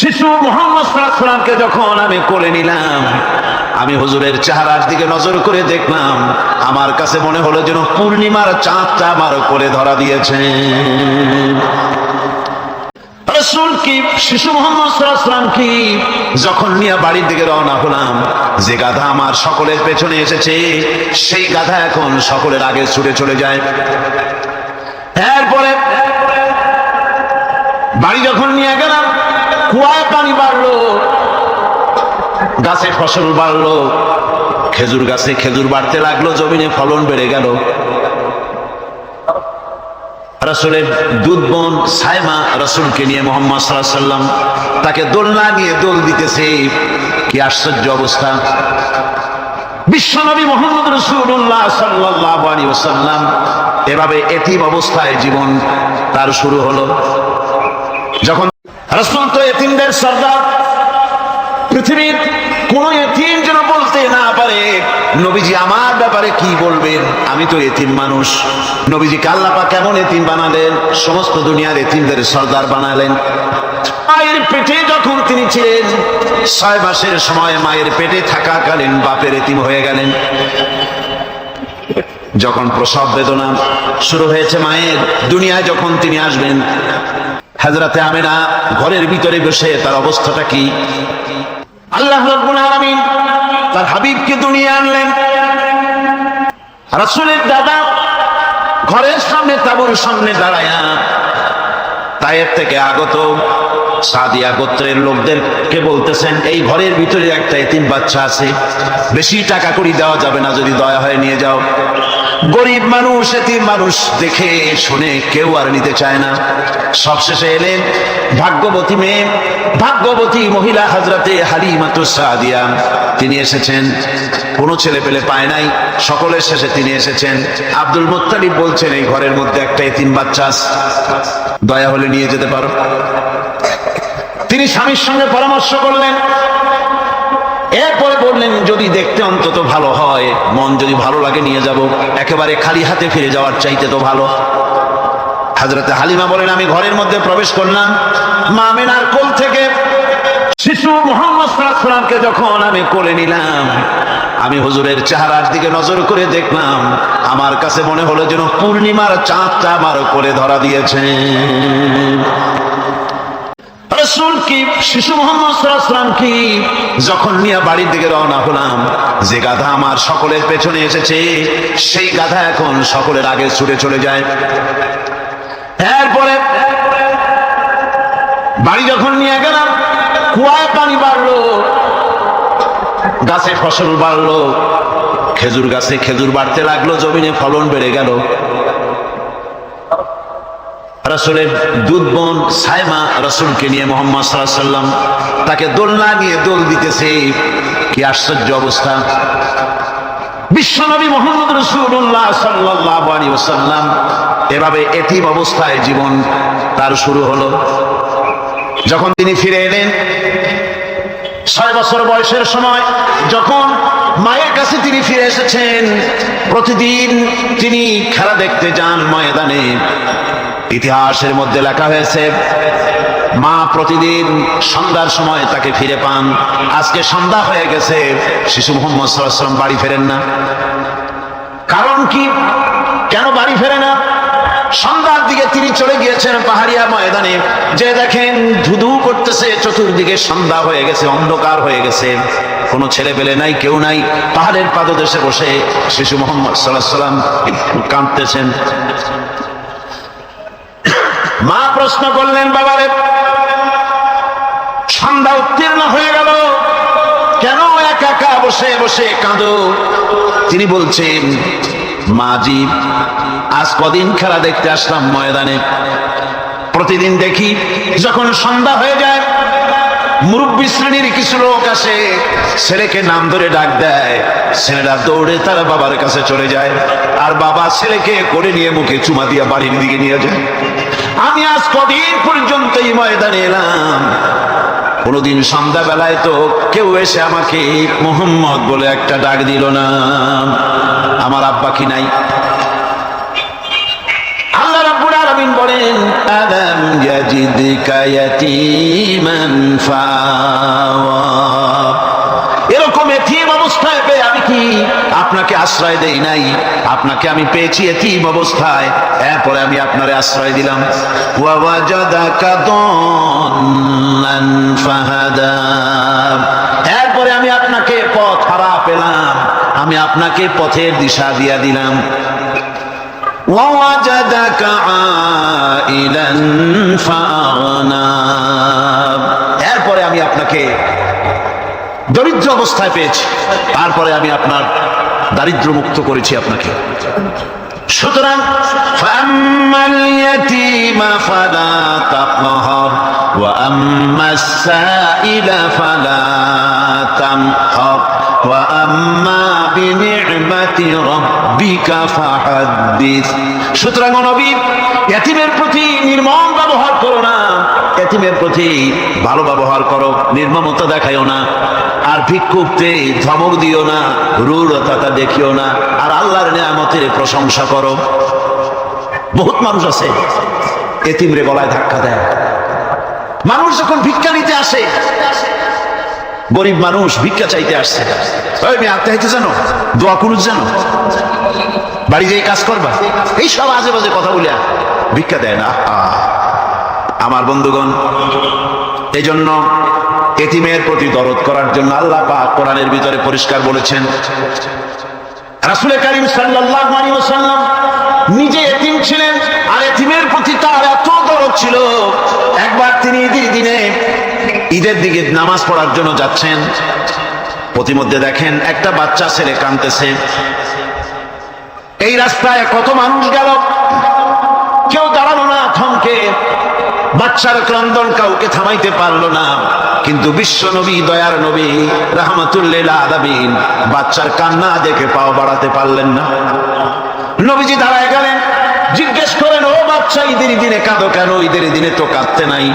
শিশু মুহাম্মদ সাল্লাল্লাহু আলাইহি ওয়াসাল্লামকে যখন আমি কোলে নিলাম, আমি হুজুরের চেহারার দিকে নজর করে দেখলাম, আমার কাছে মনে হলো যেন পূর্ণিমার চাঁদটা আমার কোলে ধরা দিয়েছে। রাসূল কি শিশু মুহাম্মদ সাল্লাল্লাহু আলাইহি ওয়াসাল্লাম কি যখন নিয়ে বাড়ির দিকে রওনা হলাম, যে গাধা আমার সকলের পেছনে এসেছে সেই গাধা এখন সকলের আগে ছুটে চলে যায়। এরপরে বাড়ি যখন নিয়ে গেলাম, কুয়ায় পানি বাড়লো, গাছে ফসল বাড়লো, খেজুর গাছে খেজুর বাড়তে লাগলো, জমিনে ফলন বেড়ে গেল। রাসূলের দুধ বোন সাইমা রাসূলকে নিয়ে মুহাম্মদ সাল্লাল্লাহু আলাইহি ওয়াসাল্লাম তাকে দোলনা নিয়ে দোল দিতেছে। কি আশ্চর্য অবস্থা! বিশ্বনবী মুহাম্মদ রাসূলুল্লাহ সাল্লাল্লাহু আলাইহি ওয়াসাল্লাম এভাবে এতিম অবস্থায় জীবন তার শুরু হলো। যখন রাসূল তো এতিমদের সর্দার, পৃথিবীর কোন এতিম যেন বলতে না পারে নবীজি আমার ব্যাপারে কি বলবেন, আমি তো এতিম মানুষ। নবীজিকে আল্লাহ পাক কেমন এতিম বানালেন, সমস্ত দুনিয়ার এতিমদের সর্দার বানালেন। মায়ের পেটে যখন তিনি ছিলেন, 6 মাসের সময় মায়ের পেটে থাকাকালীন বাপের এতিম হয়ে গেলেন। যখন প্রসব বেদনা শুরু হয়েছে মায়ের, দুনিয়ায় যখন তিনি আসবেন, হযরতে আমেনা ঘরের ভিতরে বসে তার অবস্থাটা কি? আল্লাহ রাব্বুল আলামিন তার হাবিবকে দুনিয়া আনলেন। রাসূলের দাদা ঘরের সামনে তাঁবুর সামনে দাঁড়ায়া তায়েফ থেকে আগত সাদিয়া গোত্রের লোকদেরকে বলতেছেন, এই ঘরের ভিতরে একটা এতিম বাচ্চা আছে, বেশি টাকা কড়ি দেওয়া যাবে না, যদি দয়া হয় নিয়ে যাও। গরিব মানুষ, এতিম মানুষ দেখে শুনে কেউ আর নিতে চায় না। সবশেষে এলেন ভাগ্যবতী মেয়ে, ভাগ্যবতী মহিলা হযরতে হালিমাতুস সাদিয়া। তিনি এসেছেন, কোনো ছেলে পেলে পায় নাই, সকলের শেষে তিনি এসেছেন। আব্দুল মুত্তালিব বলছেন, এই ঘরের মধ্যে একটা এতিম বাচ্চা আছে, দয়া হলে নিয়ে যেতে পারো। তিনি স্বামীর সঙ্গে পরামর্শ করলেন, এরপরে বললেন, যদি দেখতে অন্তত ভালো হয়, মন যদি ভালো লাগে নিয়ে যাব, একেবারে খালি হাতে ফিরে যাওয়ার চাইতে তো ভালো। হযরতে হালিমা বলেন, আমি ঘরের মধ্যে প্রবেশ করলাম, মা আমিনার কোল থেকে শিশু মুহাম্মদ সাল্লাল্লাহু আলাইহি ওয়াসাল্লামকে যখন আমি কোলে নিলাম, আমি হুজুরের চেহারার দিকে নজর করে দেখলাম, আমার কাছে মনে হলো যেন পূর্ণিমার চাঁদটা আমার কোলে ধরা দিয়েছে। রাসূল কি শিশু মুহাম্মদ সাল্লাল্লাহু আলাইহি ওয়াসাল্লাম কি যখন নিয়ে বাড়ির দিকে রওনা হলাম, যে গাধা আমার সকলের পেছনে এসেছে সেই গাধা এখন সকলের আগে ছুটে চলে যায়। এরপরে বাড়ি যখন নিয়ে গেলাম, কুয়ায় পানি বাড়লো, গাছে ফসল বাড়লো, খেজুর গাছে খেজুর বাড়তে লাগলো, জমিনে ফলন বেড়ে গেল। রাসূলের দুধ বোন সাইমা রাসূলকে নিয়ে মুহাম্মদ সাল্লাল্লাহু আলাইহি ওয়াসাল্লাম তাকে দোলনা নিয়ে দোল দিতেছে। কি আশ্চর্য অবস্থা! বিশ্বনবী মুহাম্মদ রাসূলুল্লাহ সাল্লাল্লাহু আলাইহি ওয়াসাল্লাম এভাবে এতিম অবস্থায় জীবন তার শুরু হলো। যখন তিনি ফিরে এলেন 6 বছর বয়সের সময়, যখন মায়ের কাছে তিনি ফিরে এসেছেন, প্রতিদিন তিনি খেলা দেখতে যান ময়দানে। ইতিহাসের মধ্যে লেখা হয়েছে, মা প্রতিদিন সন্ধ্যার সময় তাকে ফিরে পান। আজকে সন্ধ্যা হয়ে গেছে, শিশু মুহাম্মদ সাল্লাল্লাহু আলাইহি ওয়াসাল্লাম বাড়ি ফেরেন না। কারণ কি, কেন বাড়ি ফেরে না? সন্ধ্যার দিকে তিনি চলে গিয়েছেন পাহাড়িয়া ময়দানে, যে দেখেন ধুধু করতেছে, চতুর্দিকে সন্ধ্যা হয়ে গেছে, অন্ধকার হয়ে গেছে, কোনো ছেলে পেলে নাই, কেউ নাই। পাহাড়ের পাদদেশে বসে শিশু মুহাম্মদ সাল্লাল্লাহু আলাইহি ওয়াসাল্লাম কাঁদতেছেন। মা প্রশ্ন করলেন, বাবারে, সন্ধ্যা উত্তীর্ণ হয়ে গেল, কেন একা একা বসে বসে কাঁদো? তিনি বলছেন, মাজি, আজ কদিন খেলা দেখতে আসলাম ময়দানে, প্রতিদিন দেখি যখন সন্ধ্যা হয়ে যায়, মুরব্বী শ্রেণীর কিছু লোক আসে, ছেলেকে নাম ধরে ডাক দেয়, ছেলেরা দৌড়ে তার বাবার কাছে চলে যায়, আর বাবা ছেলেকে করে নিয়ে মুখে চুমা দিয়া বাড়ির দিকে নিয়ে যায়। আমি আজ কদিন পর্যন্ত এই ময়দানে এলাম, কোনদিন সন্ধ্যা বেলায় তো কেউ এসে আমাকে মুহাম্মদ বলে একটা ডাক দিল না। আমার আব্বা কি নাই? আল্লাহ রাব্বুল আলামিন বলেন, বলেন আলাম ইয়াজিদকা ইয়াতীমান ফাআওয়া। এরকম এতিম অবস্থায় পেয়ে আমি কি আপনাকে আশ্রয় দেই নাই? আপনাকে আমি পেয়েছি এতিম অবস্থায়, এরপরে আমি আপনারে আশ্রয় দিলাম। ওয়া ওয়াজাদাকা দাল্লান ফাহাদা, এরপরে আমি আপনাকে পথ হারা পেলাম, আমি আপনাকে পথের দিশা দিয়া দিলাম। ওয়া ওয়াজাদাকা আইলান ফাআগনা, এরপরে আমি আপনাকে দরিদ্র অবস্থায় পেয়েছি, তারপরে আমি আপনার দারিদ্র মুক্ত করেছি আপনাকে। সুতরাং ফাম্মাল ইয়াতীমা ফালা তাকহার ওয়া আম্মাস সাইলা ফালা তামহার ওয়া আম্মা বিনি'মাতি রাব্বিকা ফাহাদ্দিস। সুতরাং নবী, ইয়াতীমের প্রতি নির্মম ব্যবহার করো না, ইয়াতীমের প্রতি ভালো ব্যবহার করো, নির্মমতা দেখাইও না, আর ভিক্ষুককে ধমক দিও না, রূঢ়তা দেখিও না, আর আল্লাহর নিয়ামতের প্রশংসা করো। বহুত মানুষ আছে এতিমরে গলায় ধাক্কা দেয়। মানুষ যখন ভিক্ষা নিতে আসে, গরিব মানুষ ভিক্ষা চাইতে আসছে, ওই মেয়ে আত্মহত্যা জানো, দোয়া কুনুত জানো, বাড়ি যেয়ে কাজ করবা, এই সব আজে বাজে কথা বলিয়া ভিক্ষা দেয় না। আমার বন্ধুগণ, এই জন্য এতিমের প্রতি দরদ করার জন্য আল্লাহ পাক কোরআনের ভিতরে পরিষ্কার বলেছেন। রাসূল কারীম সাল্লাল্লাহু আলাইহি ওয়াসাল্লাম নিজে এতিম ছিলেন, আর এতিমের প্রতি তার এত দরদ ছিল, একবার তিনি ঈদের দিকে নামাজ পড়ার জন্য যাচ্ছেন, প্রতিমধ্যে দেখেন একটা বাচ্চা ছেলে কাঁদতেছে। এই রাস্তায় কত মানুষ গেল, কেউ দাঁড়ালো না থমকে, বাচ্চার ক্রন্দন কাউকে থামাইতে পারলো না। কিন্তু বিশ্ব নবী, দয়ার নবী রাহমাতুল লিল আলামিন বাচ্চার কান্না দেখে পাও বাড়াতে পারলেন না। নবীজি দাঁড়ায় গেলেন, জিজ্ঞেস করেন, ও বাচ্চা, ঈদের দিনে কাঁদো কেন? ঈদের দিনে তো কাঁদতে নাই।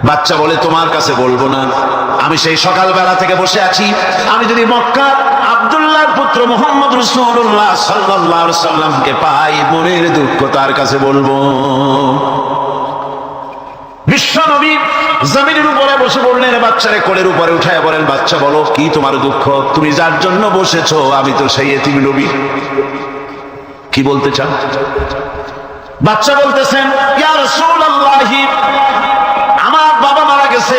বাচ্চা বলে, তোমার কাছে বলবো না, আমি সেই সকালবেলা থেকে বসে আছি, আমি যদি মক্কা আব্দুল্লাহর পুত্র মুহাম্মদ রাসূলুল্লাহ সাল্লাল্লাহু আলাইহি সাল্লামকে পাই, মনের দুঃখ তার কাছে বলবো। বিশ্ব নবী জমিনের উপরে বসে বললেন, বাচ্চারে কোলের উপরে উঠায় বলেন, বাচ্চা বলো কি তোমার দুঃখ? তুমি যার জন্য বসেছো আমি তো সেই এতিম নবী, কি বলতে চাও? বাচ্চা বলতেছেন, ইয়া রাসূলুল্লাহ, আমার বাবা মারা গেছে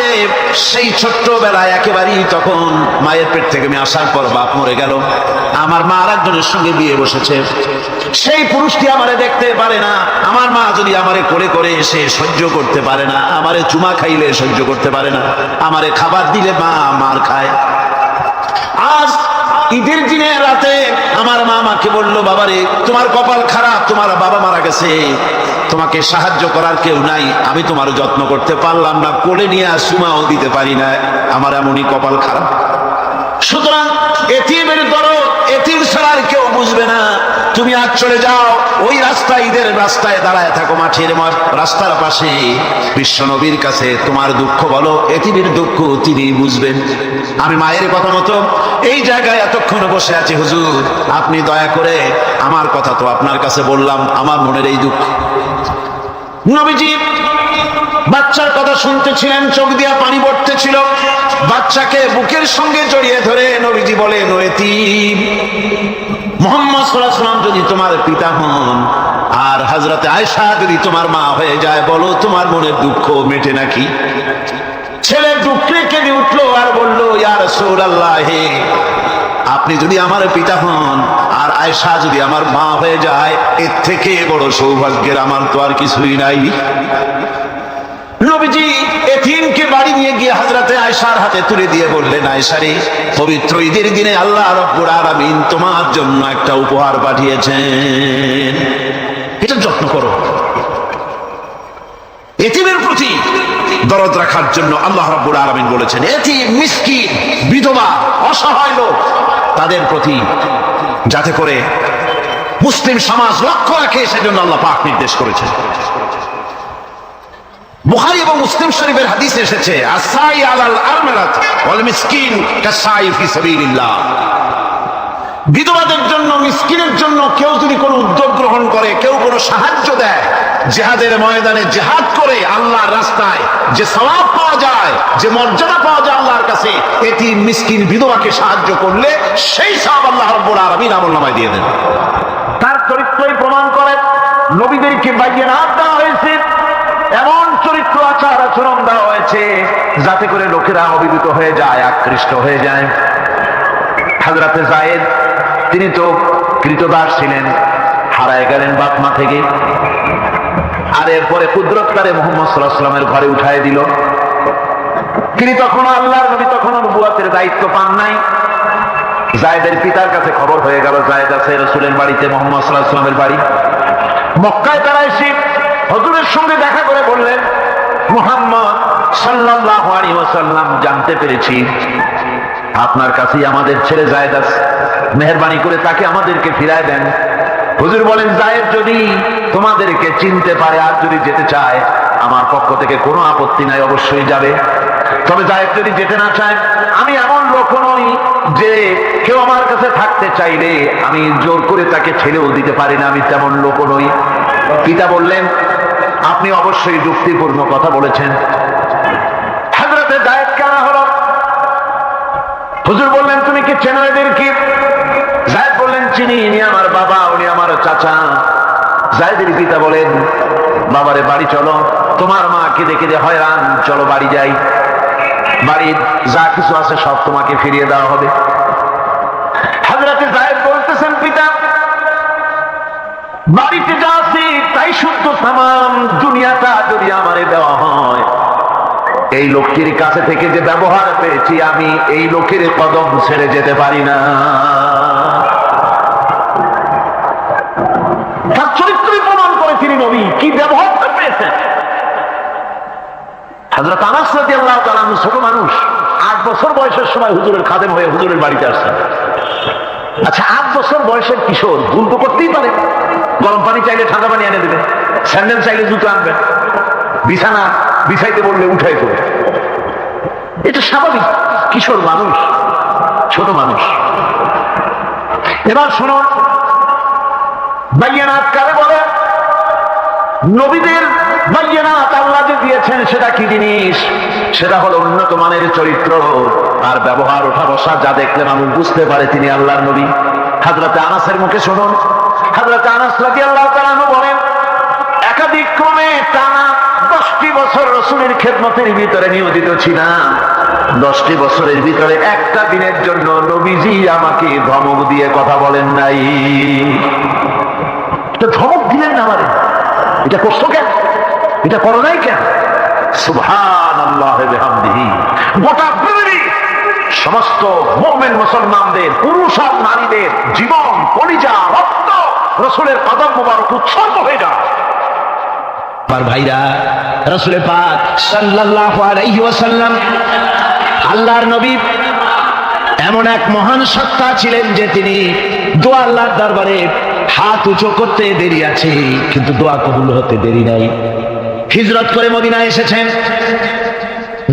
সেই ছোট্টবেলায়, একেবারেই তখন মায়ের পেট থেকে আমি আসার পর বাপ মরে গেল, আমার মা আর একজনের সঙ্গে বিয়ে বসেছে, সেই পুরুষটি আমারে দেখতে পারে না, আমার মা যদি আমারে কোলে করে এসে সহ্য করতে পারে না, আমারে চুমা খাইলে সহ্য করতে পারে না, আমারে খাবার দিলে মা মার খায়। আজ ঈদের দিনে রাতে আমার মা আমাকে বললো, বাবারে তোমার কপাল খারাপ, তোমার বাবা মারা গেছে, তোমাকে সাহায্য করার কেউ নাই, আমি তোমার যত্ন করতে পারলাম না, কোলে নিয়ে চুমাও দিতে পারি না, আমার এমনই কপাল খারাপ। সুতরাং এতিমের দরদ এতিম ছাড়া আর কেউ বুঝবে না। তুমি আজ চলে যাও ওই রাস্তায়, ঈদের রাস্তায় দাঁড়ায় থাকো, মাঠের রাস্তার পাশে, বিশ্ব নবীর কাছে তোমার দুঃখ বলো, এতিমের দুঃখ তিনি বুঝবেন। আমি মায়ের কথা মতো এই জায়গায় এতক্ষণ বসে আছি, হুজুর আপনি দয়া করে, আমার কথা তো আপনার কাছে বললাম, আমার মনের এই দুঃখ। নবীজি বাচ্চার কথা শুনতেছিলেন, চোখ দিয়া পানি পড়তেছিল, বাচ্চাকে বুকের সঙ্গে জড়িয়ে ধরে নবীজি বলেন, ও এতিম, মুহাম্মদ সাল্লাল্লাহু আলাইহি ওয়াসাল্লাম যদি তোমার পিতা হন আর হযরতে আয়েশা যদি তোমার মা হয়ে যায়, বলো তোমার মনের দুঃখ মেটে নাকি? ছেলে দুঃখে কেঁদে উঠলো আর বলল, ইয়া রাসূলুল্লাহ, আপনি যদি আমার পিতা হন আর আয়েশা যদি আমার মা হয়ে যায়, এর থেকে বড় সৌভাগ্যের আমার তো আর কিছুই নাই। নবীজি এতিমকে বাড়ি নিয়ে গিয়ে হযরতে আয়েশার হাতে তুলে দিয়ে বললেন, আয়েশা রে, পবিত্র ঈদের দিনে আল্লাহ রাব্বুল আলামিন তোমার জন্য একটা উপহার পাঠিয়েছেন, এটা যত্ন করো। এতিমের প্রতি দরদ রাখার জন্য আল্লাহ রাব্বুল আলামিন বলেছেন, এতিম, মিসকিন, বিধবা, অসহায় লোক, তাদের প্রতি যাতে করে মুসলিম সমাজ লক্ষ্য রাখে, সেজন্য আল্লাহ পাক নির্দেশ করেছেন। বুখারী এবং মুসলিম শরীফের হাদিসে এসেছে, আসাই আলাল আরমালাত ওয়াল মিসকিন কাসাই ফি সাবিলিল্লাহ। বিধবাদের জন্য, মিসকিনের জন্য কেউ যদি কোনো উদ্যোগ গ্রহণ করে, কেউ কোনো সাহায্য দেয়, জিহাদের ময়দানে জিহাদ করে আল্লাহর রাস্তায় যে সওয়াব পাওয়া যায়, যে মর্যাদা পাওয়া যায় আল্লাহর কাছে, এটি মিসকিন বিধবাকে সাহায্য করলে সেই সওয়াব আল্লাহ রাব্বুল আলামিন আমলনামায় দিয়ে দেন। তার চরিত্রই প্রমাণ করে নবীদেরকে বাইয়ানাত দেওয়া হয়েছে, এমন চরিত্র আচার আচরণ দেওয়া হয়েছে যাতে করে লোকেরা অভিভূত হয়ে যায়, আকৃষ্ট হয়ে যায়। হযরতে যায়েদ তিনি তো কৃতদাস ছিলেন, হারায় গেলেন বাপ মা থেকে, আর এরপরে কুদরতকারে মুহাম্মদ সাল্লাল্লাহু আলাইহি ওয়াসাল্লামের ঘরে উঠায় দিল। তিনি তখনও আল্লাহর নবী, তখনও নবুয়তের দায়িত্ব পান নাই। যায়েদের পিতার কাছে খবর হয়ে গেল যায়েদ আছে রাসূলের বাড়িতে, মুহাম্মদ সাল্লাল্লাহু আলাইহি ওয়াসাল্লামের বাড়ি মক্কায়। তারা এসে হুজুরের সঙ্গে দেখা করে বললেন, মুহাম্মদ সাল্লাল্লাহু আলাইহি ওয়াসাল্লাম, জানতে পেরেছি আপনার কাছেই আমাদের ছেলে যায়েদ আছে, মেহেরবানি করে তাকে আমাদেরকে ফিরায় দেন। হুজুর বলেন, যায়েদ যদি তোমাদেরকে চিনতে পারে আর যদি যেতে চায়, আমার পক্ষ থেকে কোনো আপত্তি নাই, অবশ্যই যাবে। তবে যায়েদ যদি যেতে না চায়, আমি এমন লোক নই যে কেউ আমার কাছে থাকতে চাইলে আমি জোর করে তাকে ছেড়েও দিতে পারি না, আমি তেমন লোক নই। পিতা বললেন, আপনি অবশ্যই যুক্তিপূর্ণ কথা বলেছেন। হযরতে যায়েদ কেন হলো? হুজুর বললেন, তুমি কি চেনো এদেরকে? যায়েদ বললেন, চিনি, ইনি আমার বাবা, উনি আমার চাচা। যায়েদের পিতা বলেন, বাবারে বাড়ি চলো, তোমার মা কেঁদে কেঁদে হয়রান, চলো বাড়ি যাই, বাড়ির যা কিছু আছে সব তোমাকে ফিরিয়ে দেওয়া হবে। হযরতে যায়েদ বলতেছেন, পিতা বাড়িতে যা আছে তাই শুদ্ধ, তামাম দুনিয়াটা যদি আমারে দেওয়া হয়, এই লোকটির কাছে থেকে যে ব্যবহার পেয়েছি আমি এই লোকের কদম ছেড়ে যেতে পারি না। তার চরিত্রই প্রমাণ করে তিনি নবী, কি ব্যবহার পেয়েছেন। হযরত আনাস রাদিয়াল্লাহু তাআলা ছোট মানুষ, 8 বছর বয়সের সময় হুজুরের খাদেম হয়ে হুজুরের বাড়িতে আসছেন। আচ্ছা, 8 বছর বয়সের কিশোর ভুল তো করতেই পারে, গরম পানি চাইলে ঠান্ডা পানি এনে দেবে, স্যান্ডেল চাইলে জুতো আনবে, বিছানা বিছাইতে বললে উঠাই দেবে, এটা স্বাভাবিক। কিশোর মানুষ, ছোট মানুষ। এবার শুনুন, বাইয়ানাত কারে বলে? নবীদের বাইয়ানাত আল্লাহ যে দিয়েছেন সেটা কি জিনিস? সেটা হলো উন্নত মানের চরিত্র আর ব্যবহার, ওঠা বসা, যা দেখলে মানুষ বুঝতে পারে তিনি আল্লাহর নবী। হযরতে আনাসের মুখে শুনুন, হযরতে আনাস রাদিয়াল্লাহু তাআলা আনহু বলেন, একাধিক ক্রমে টানা 10টি বছর রাসূলের খেদমতের ভিতরে নিয়োজিত ছিলাম। 10টি বছরের ভিতরে একটা দিনের জন্য নবীজি আমাকে ধমক দিয়ে কথা বলেন নাই। ধমক দিলেন না আমারে, এটা করছো কেন, এটা করো নাই কেন? সুবহানাল্লাহ ওয়া বিহামদিহি। গোটা পৃথিবী সমস্ত মুমিন মুসলমানদের, পুরুষ আর নারীদের জীবন, কলিজা, রক্ত রাসূলের কদম মোবারক উৎসর্গ হয়ে যায়। আর ভাইরা, রাসূল পাক সাল্লাল্লাহু আলাইহি ওয়াসাল্লাম আল্লাহর নবী এমন এক মহান সত্তা ছিলেন যে তিনি দোয়া আল্লাহর দরবারে হাত উঁচু করতে দেরি আছে, কিন্তু দোয়া কবুল হতে দেরি নাই। হিজরত করে মদিনায় এসেছেন,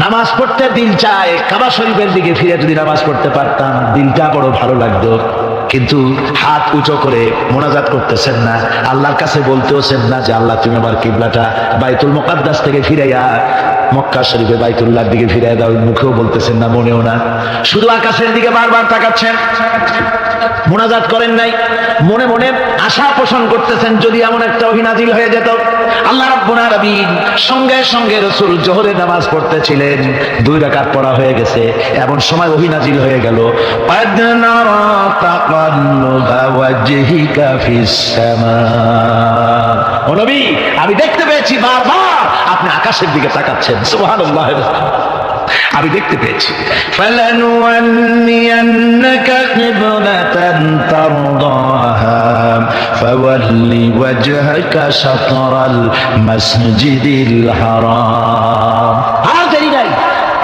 নামাজ পড়তে দিল চায়, কাবা শরীফের দিকে ফিরে যদি নামাজ পড়তে পারতাম দিলটা বড় ভালো লাগতো, কিন্তু হাত উঁচু করে মোনাজাত করতেছেন না, আল্লাহর কাছে বলতেওছেন না যে আল্লাহ তুমি আমার কিবলাটা বাইতুল মুকাদ্দাস থেকে ফিরাইয়া মক্কা শরীফে বাইতুল্লাহর দিকে ফিরাইয়া দাও, মুখেও বলতেছেন না, মনেও না, শুধু আকাশের দিকে বারবার তাকাচ্ছেন, মোনাজাত করেন নাই। মনে মনে আশা পোষণ করতেছেন যদি এমন একটা ওহী নাজিল হয়ে যেত। আল্লাহ রাব্বুল আলামিন সঙ্গে সঙ্গে রাসূল জোহরের নামাজ পড়তেছিলেন, 2 রাকাত পড়া হয়ে গেছে, এমন সময় ওহী নাজিল হয়ে গেল, قَدْ نَرَى تَقَلُّبَ وَجْهِكَ فِي السَّمَاءِ। ও নবী, আমি দেখতে পেয়েছি বারবার আপনি আকাশের দিকে তাকাচ্ছেন। সুবহানাল্লাহ, আমি দেখতে পেয়েছি। فَلَنُوَلِّيَنَّكَ قِبْلَةً تَرْضَاهَا فَوَلِّ وَجْهَكَ شَطْرَ الْمَسْجِدِ الْحَرَامِ। আর দেরি নাই,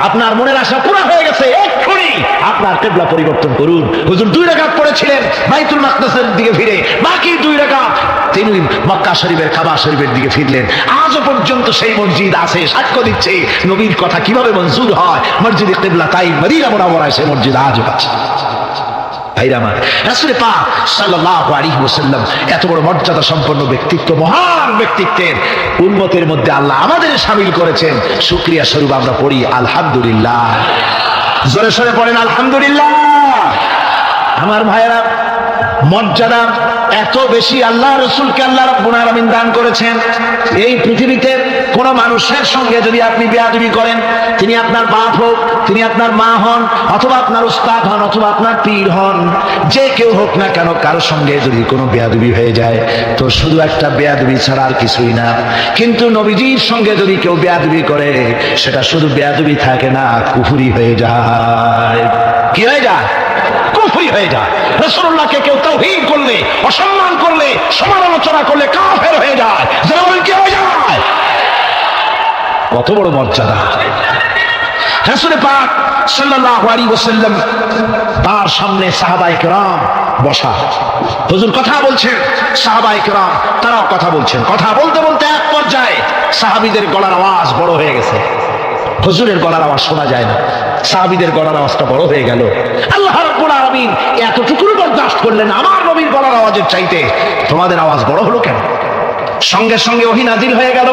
আপনার মনের আশা পুরো হয়ে গেছে, এক্ষুনি আপনার কিবলা পরিবর্তন করুন। হুজুর 2 রাকাত পড়েছিলেন বাইতুল মাকদাসের দিকে ফিরে, বাকি 2 রাকাত তিনি মক্কা শরীফের কাবা শরীফের দিকে ফিরলেন। আজও পর্যন্ত সেই মসজিদ আছে, সাক্ষ্য দিচ্ছে নবীর কথা কিভাবে মঞ্জুর হয়। মসজিদে কিবলা তাই মদিনা মুনাওয়ারায় সেই মসজিদ আজও আছে। ভাইরা আমার, রাসূল পাক সাল্লাল্লাহু আলাইহি ওয়াসাল্লাম এত বড় মর্যাদা সম্পন্ন ব্যক্তিত্ব, মহান ব্যক্তিত্বের উম্মতের মধ্যে আল্লাহ আমাদের শামিল করেছেন। শুকরিয়া স্বরূপ আমরা পড়ি আলহামদুলিল্লাহ। জোরে সরে পড়েন আলহামদুলিল্লাহ। আমার ভাইয়েরা, মর্যাদা এত বেশি আল্লাহ রসুলকে আল্লাহ রাব্বুল আলামিন দান করেছেন। এই পৃথিবীতে কোন মানুষের সঙ্গে যদি আপনি বেয়াদবি করেন, তিনি আপনার বাপ হোক, তিনি আপনার মা হন, অথবা আপনার উস্তাদ হন, অথবা আপনার পীর হন, যে কেউ হোক না কেন, কারোর সঙ্গে যদি কোনো বেয়াদবি হয়ে যায় তো শুধু একটা বেয়াদবি ছাড়া আর কিছুই না। কিন্তু নবীজির সঙ্গে যদি কেউ বেয়াদবি করে, সেটা শুধু বেয়াদবি থাকে না, কুফরি হয়ে যায়। কি হয়ে যায়? কুফরি হয়ে যায়। রাসূলুল্লাহকে কেউ তাওহীদ করলে, অসম্মান করলে, সমালোচনা করলে কাফের হয়ে যায়। যেমন কি হয়ে যায়? কত বড় মর্যাদা! রাসূল পাক সাল্লাল্লাহু আলাইহি ওয়াসাল্লাম, তার সামনে সাহাবায়ে কেরাম বসা, হুজুর কথা বলছেন, সাহাবায়ে কেরাম তারাও কথা বলছেন। কথা বলতে বলতে এক পর্যায়ে সাহাবীদের গলার আওয়াজ বড় হয়ে গেছে। হুজুরের গলার আওয়াজ শোনা যায় না, সাহাবীদের গলার আওয়াজটা বড় হয়ে গেল। আল্লাহ রাব্বুল আলামিন এতটুকু বরদাস্ত করলেন, আমার নবীর গলার আওয়াজের চাইতে তোমাদের আওয়াজ বড় হলো কেন? সঙ্গে সঙ্গে ওহী নাযিল হয়ে গেল।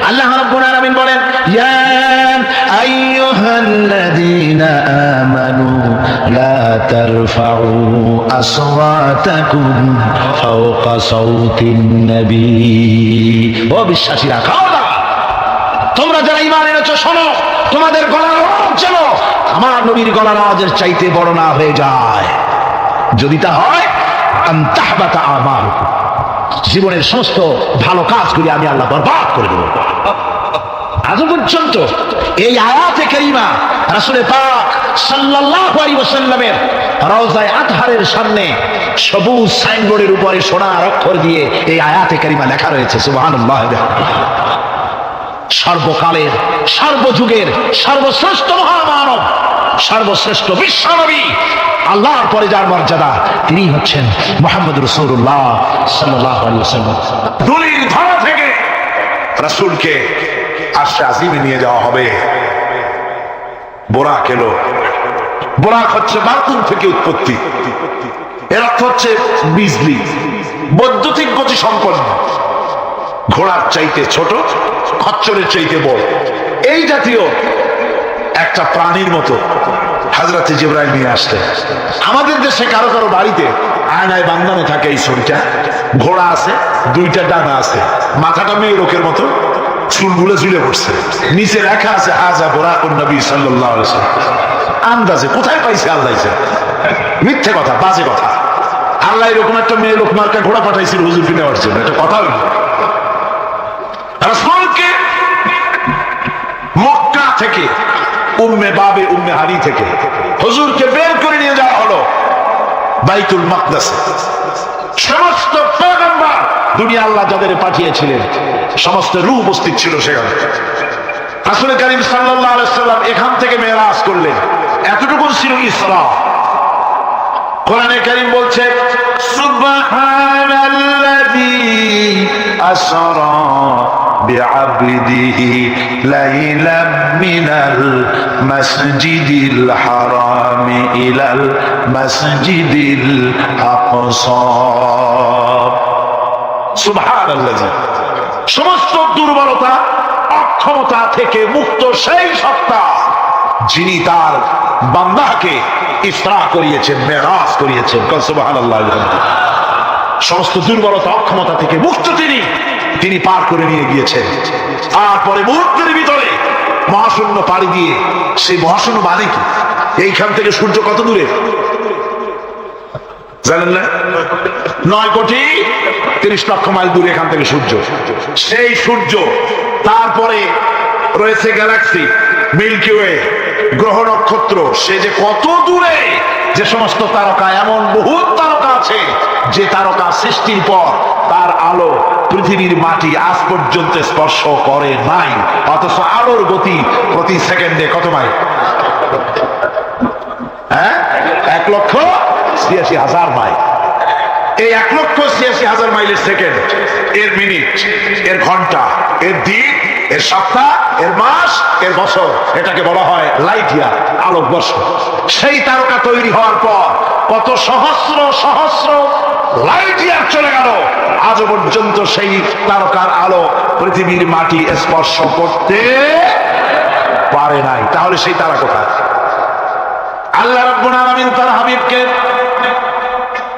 আল্লাহ রাব্বুল আলামিন বলেন, ইয়া আইয়ুহাল্লাযীনা আমানু লা তারফাউ আসওয়াতাকুম ফাওকা সাওতিন নবী। ও বিশ্বাসীরা, খাওয়া তোমরা যারা ঈমান এনেছো, শোনো, তোমাদের গলার আওয়াজ যেন আমার নবীর গলার আওয়াজের চাইতে বড় না হয়ে যায়। যদি তা হয়, আনতাহবাতা আমালুকুম, জীবনের সমস্ত ভালো কাজগুলি আমি আল্লাহ বরবাদ করে দেব। আজ পর্যন্ত এই আয়াতে কারিমা রাসূল পাক সাল্লাল্লাহু আলাইহি ওয়াসাল্লামের রওজায়ে আতহারের সামনে সবুজ সাইনবোর্ডের উপরে সোনার অক্ষর দিয়ে এই আয়াতে কারিমা লেখা রয়েছে। সুবহানাল্লাহ। সর্বকালের, সর্বযুগের সর্বশ্রেষ্ঠ মহামানব, সর্বশ্রেষ্ঠ বিশ্বনবী, আল্লাহর পরে যার মর্যাদা, তিনি হচ্ছেন মুহাম্মদ রাসূলুল্লাহ সাল্লাল্লাহু আলাইহি ওয়াসাল্লাম। দুলির ধরা থেকে রাসূলকে আরশে আজিমে নিয়ে যাওয়া হবে। বোরাক এলো। বোরাক হচ্ছে বারকুন থেকে উৎপত্তি। এর অর্থ হচ্ছে বিজলি, বৈদ্যুতিক গতি সম্পন্ন, ঘোড়ার চাইতে ছোট, খচ্চরের চাইতে বড়, এই জাতীয় একটা প্রাণীর মতো হযরতে জিবরাইল নিয়ে আসতে। আমাদের দেশে কারো কারো বাড়িতে আয়নায় বান্ধানো থাকে এই ছবিটা। ঘোড়া আছে, দুইটা ডানা আছে, মাথাটা মেয়ে লোকের মতো, চুলগুলো ঝুলে পড়ছে, নিচে লেখা আছে হাজা বুরাকুন নবী সাল্লাল্লাহু আলাইহি ওয়াসাল্লাম। আন্দাজে কোথায় পাইছে আল্লাহ? মিথ্যে কথা, বাজে কথা। আল্লাহ এরকম একটা মেয়ে লোক মার্কা ঘোড়া পাঠাইছিল হুজুরকে নেওয়ার জন্য, এটা কথা হলো। রাসূলকে মক্কা থেকে, উম্মে বাবে উম্মে হানি থেকে হুজুরকে বের করে নিয়ে যাওয়া হলো বাইতুল মাকদাসে। সমস্ত পয়গম্বর, দুনিয়া আল্লাহ যাদের পাঠিয়েছিলেন, সমস্ত রূহ উপস্থিত ছিল সেখানে। রাসূল কারীম সাল্লাল্লাহু আলাইহি ওয়াসাল্লাম এখান থেকে মেরাজ করলেন। এতটুকু ছিল ইসরা। কোরআনে কারীম বলছে, সুবহানাল্লাযী আসরা বিআবদিহি লাইলাম মিনাল মাসজিদিল হারামি ইলাল মাসজিদিল আকসা। সুবহানাল্লাযী, সমস্ত দুর্বলতা, অক্ষমতা থেকে মুক্ত সেই সত্তা যিনি তার বান্দাকে ইসরা করিয়েছেন, মেরাজ করিয়েছেন। সুবহানাল্লাহ। সমস্ত দুর্বলতা, অক্ষমতা থেকে মুক্ত তিনি পার করে নিয়ে গিয়েছেন। তারপরে মুহূর্তের ভিতরে মহাশূন্য পাড়ি দিয়ে, সেই মহাশূন্য মানে কি? এইখান থেকে সূর্য কত দূরে জানেন না? 9,30,00,000 মাইল দূরে এখান থেকে সূর্য। সেই সূর্য, তারপরে রয়েছে গ্যালাক্সি, মিল্কি ওয়ে, গ্রহ নক্ষত্র, সে যে কত দূরে, যে সমস্ত তারকা, এমন বহু তারকা আছে যে তারকা সৃষ্টির পর তার আলো পৃথিবীর মাটি আজ পর্যন্ত স্পর্শ করে নাই, অথচ আলোর গতি প্রতি সেকেন্ডে কত মাইল? 1,86,000 মাইল। এই 1,86,000 মাইলের সেকেন্ড, এর মিনিট, এর ঘন্টা, এর দিন, এর সপ্তাহ, এর মাস, এর বছর, এটাকে বলা হয় লাইট ইয়ার, আলোকবর্ষ। সেই তারকা তৈরি হওয়ার পর কত সহস্র সহস্র লাইট ইয়ার চলে গেল, আজও পর্যন্ত সেই তারকার আলো পৃথিবীর মাটি স্পর্শ করতে পারে নাই। তাহলে সেই তারা কোথায়? আল্লাহ রাব্বুল আলামিন তার হাবিবকে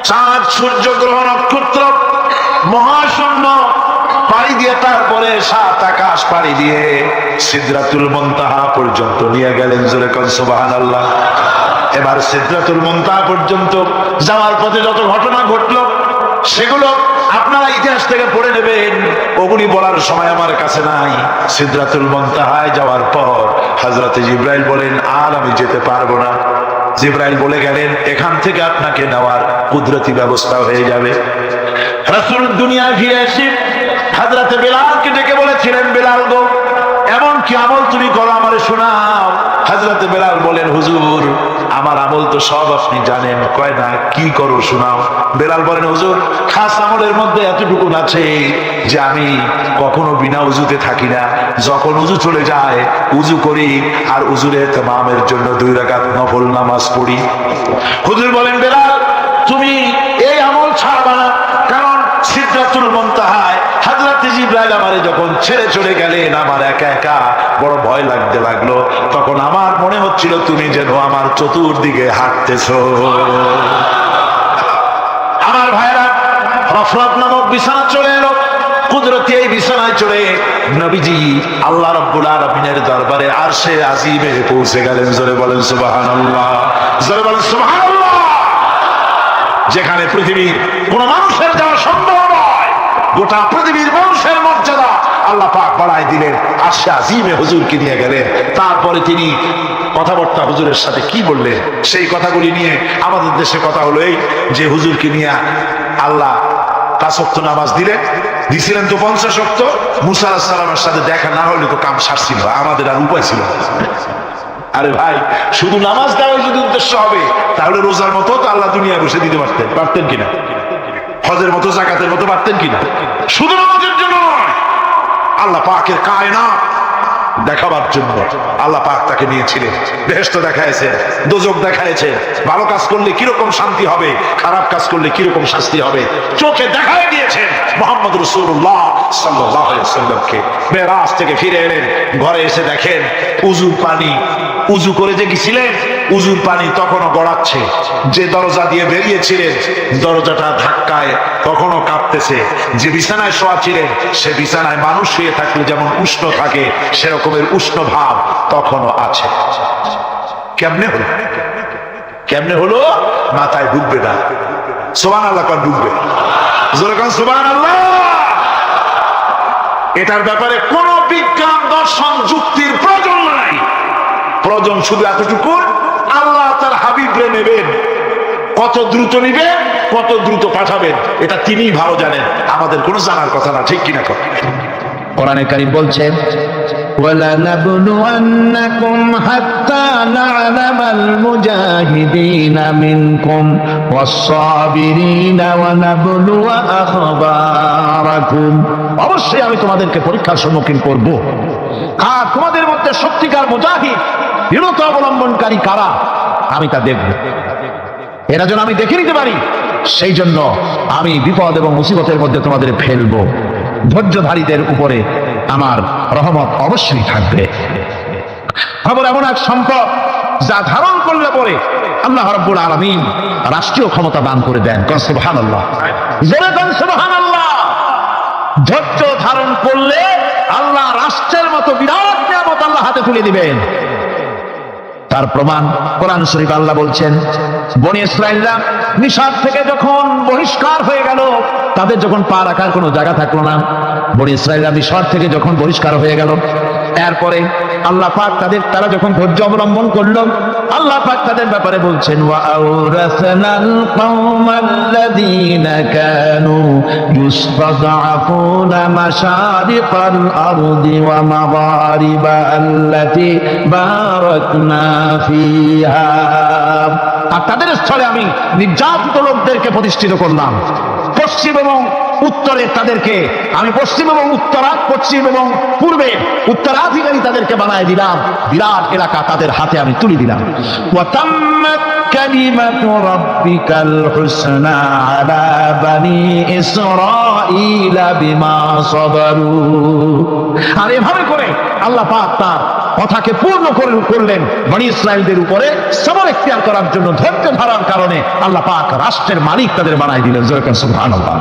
চাঁদ, সূর্য, গ্রহ, নক্ষত্র, মহাশূন্য পাড়ি দিয়ে, তারপরে সাত আকাশ পাড়ি দিয়ে সিদরাতুল মুনতাহা পর্যন্ত নিয়ে গেলেন। জোরে কোন সুবহানাল্লাহ। এবার সিদরাতুল মুনতাহা পর্যন্ত যাওয়ার পথে যত ঘটনা ঘটলো সেগুলো আপনারা ইতিহাস থেকে পড়ে নেবেন, ওগুলি বলার সময় আমার কাছে নাই। সিদরাতুল মুনতাহায় যাওয়ার পর হযরত জিবরাইল বলেন, আর আমি যেতে পারবো না। জিবরাইল বলে গেলেন, এখান থেকে আপনাকে নেওয়ার কুদরতি ব্যবস্থা হয়ে যাবে। রাসূল দুনিয়ায় ফিরে এসে হযরত বেলালকে ডেকে বলেছিলেন, বেলাল গো, এমন কি আমল তুমি করো আমারে শোনাও। হযরত বেলাল বলেন, হুজুর আমার আমল তো সব আপনি জানেন। কয় না, কি করো শোনাও। বেলাল বলেন, হুজুর খাস আমলের মধ্যে এতটুকু আছে যে আমি কখনো বিনা উজুতে থাকি না। যখন উজু চলে যায় উজু করি, আর উজুর ইহতিমামের জন্য 2 রাকাত নফল নামাজ পড়ি। হুজুর বলেন, বেলাল তুমি এই আমল ছাড়বা না, কারণ সিদরাতুল মুনতাহায় হযরত জিবরাইল আমারে যখন ছেড়ে চলে গেলেন, আমার একা একা বড় ভয় লাগতে লাগলো। তখন আমার মনে হচ্ছিল তুমি যেন আমার চতুর্দিকে হাঁটতেছো। আমার ভাইরা, রফরাত নামক বিছানা চলে এলো। কুদরতি এই বিছানায় চড়ে নবীজি আল্লাহ রাব্বুল আলামিনের দরবারে আরশে আজিমে পৌঁছে গেলেন। জোরে বলেন সুবহানাল্লাহ, জোরে বলেন সুবহানাল্লাহ। যেখানে পৃথিবীর কোন মানুষের যাওয়া সম্ভব নয়, গোটা পৃথিবীর মানুষের মর্যাদা আল্লাহ পাক বাড়ায় দিলেন। আরশে আজিমে হুজুরকে নিয়ে গেলেন। তারপরে তিনি কথাবার্তা হুজুরের সাথে কি বললেন, সেই কথাগুলি নিয়ে আমাদের দেশে কথা হলো এই যে হুজুরকে নিয়ে আল্লাহ 5 ওয়াক্ত নামাজ দিছিলেন তো 50 ওয়াক্ত। মুসা আলাইহিস সালামের সাথে দেখা না হলে তো কাম সারছিল, আমাদের আর উপায় ছিল না। আরে ভাই, শুধু নামাজ দেওয়াই যদি উদ্দেশ্য হবে তাহলে রোজার মতো তো আল্লাহ দুনিয়ায় বসে দিতে পারতেন কিনা? হজের মতো, যাকাতের মতো পারতেন কিনা? শুধু নামাজের জন্য নয়, আল্লাহ পাকের কায়নাত দেখাবার জন্য আল্লাহ পাক তাকে নিয়েছিলেন। বেহেশত দেখাইছে, দোজখ দেখাইছে, ভালো কাজ করলে কিরকম শান্তি হবে, খারাপ কাজ করলে কিরকম শাস্তি হবে চোখে দেখাই দিয়েছেন মুহাম্মদ রাসূলুল্লাহ সাল্লাল্লাহু আলাইহি ওয়াসাল্লামকে। মেরাজ থেকে ফিরে এলেন, ঘরে এসে দেখেন উজুর পানি, উজু করে যে গেছিলেন উজুর পানি তখনও গড়াচ্ছে। যে দরজা দিয়ে বেরিয়েছিলেন দরজাটা ধাক্কায় তখনও কাঁপতেছে। যে বিছানায় শোয়া ছিলেন সে বিছানায় মানুষ শুয়ে থাকলে যেমন উষ্ণ থাকে সেরকমের উষ্ণ ভাব তখনও আছে। কেমনে হলো? কেমনে হলো? মাথায় ঢুকবে না। সুবহানাল্লাহ, কোন ঢুকবে? জোরে কোন সুবহানাল্লাহ। এটার ব্যাপারে কোন বিজ্ঞান, দর্শন, যুক্তির প্রয়োজন নাই। প্রয়োজন শুধু এতটুকু, আল্লাহ তার হাবিবরে নেবেন, কত দ্রুত নিবেন, কত দ্রুত পাঠাবেন এটা তিনিই ভালো জানেন, আমাদের কোনো জানার কথা না। ঠিক কিনা? কোরআনে কারীম বলছেন, وَلَنَبْلُوَنَّكُمْ حَتَّى نَعْلَمَ الْمُجَاهِدِينَ مِنكُمْ وَالصَّابِرِينَ وَنَبْلُوَ أَخْبَارَكُمْ। অবশ্যই আমি তোমাদেরকে পরীক্ষার সম্মুখীন করব। আর তোমাদের মধ্যে সত্যিকার মুজাহিদ, দৃঢ়তা অবলম্বনকারী কারা, আমি তা দেখব। এরা যেন আমি দেখে নিতে পারি, সেই জন্য আমি বিপদ এবং মুসিবতের মধ্যে তোমাদের ফেলবো। ধৈর্যধারীদের উপরে আমার রহমত অবশ্যই থাকবে। খবর এমন এক সম্পদ যা ধারণ করলে পরে আল্লাহ রাব্বুল আলামিন রাষ্ট্রীয় ক্ষমতা দান করে দেন। সুবহানাল্লাহ, জোরে বলেন সুবহানাল্লাহ। ধৈর্য ধারণ করলে আল্লাহ রাষ্ট্রের মতো বিরাট নিয়ামত আল্লাহ হাতে তুলে দিবেন। তার প্রমাণ কোরআন শরীফ আল্লাহ বলছেন, বনি ইসরাঈলরা মিশর থেকে যখন বহিষ্কার হয়ে গেল, তাদের যখন পা রাখার কোনো জায়গা থাকলো না, বনি ইসরাঈলরা মিশর থেকে যখন বহিষ্কার হয়ে গেল, এরপরে আল্লাহ পাক তারা যখন ধৈর্য অবলম্বন করলো, আল্লাহ পাক তাদের ব্যাপারে বলছেন, ওয়া আওরাসনাল কওমাল্লাযীনা কানু ইউসতাদআফুনা মাশারিকাল আরদি ওয়া মাগারিবা আল্লাতী বারাকনা ফিহা। আর তাদের স্থলে আমি নির্যাতিত লোকদেরকে প্রতিষ্ঠিত করলাম, পশ্চিম এবং উত্তরে তাদেরকে আমি পশ্চিম এবং পশ্চিম এবং পূর্বে উত্তরাধিকারী তাদেরকে বানায় দিলাম, বিরাট এলাকা তাদের হাতে আমি তুলে দিলাম। ওয়াতাম্মাত কালিমাতু রাব্বিকাল হুসনা আলা বানি ইসরাঈলা বিমা সাবারু। আর এভাবে করে আল্লাহ পাক তার কথাকে পূর্ণ করলেন বনি ইসরাইলদের উপরে সবর ইখতিয়ার করার জন্য, ধৈর্য ধরার কারণে আল্লাহ পাক রাষ্ট্রের মালিক তাদের বানাই দিলেন। সুবহানাল্লাহ।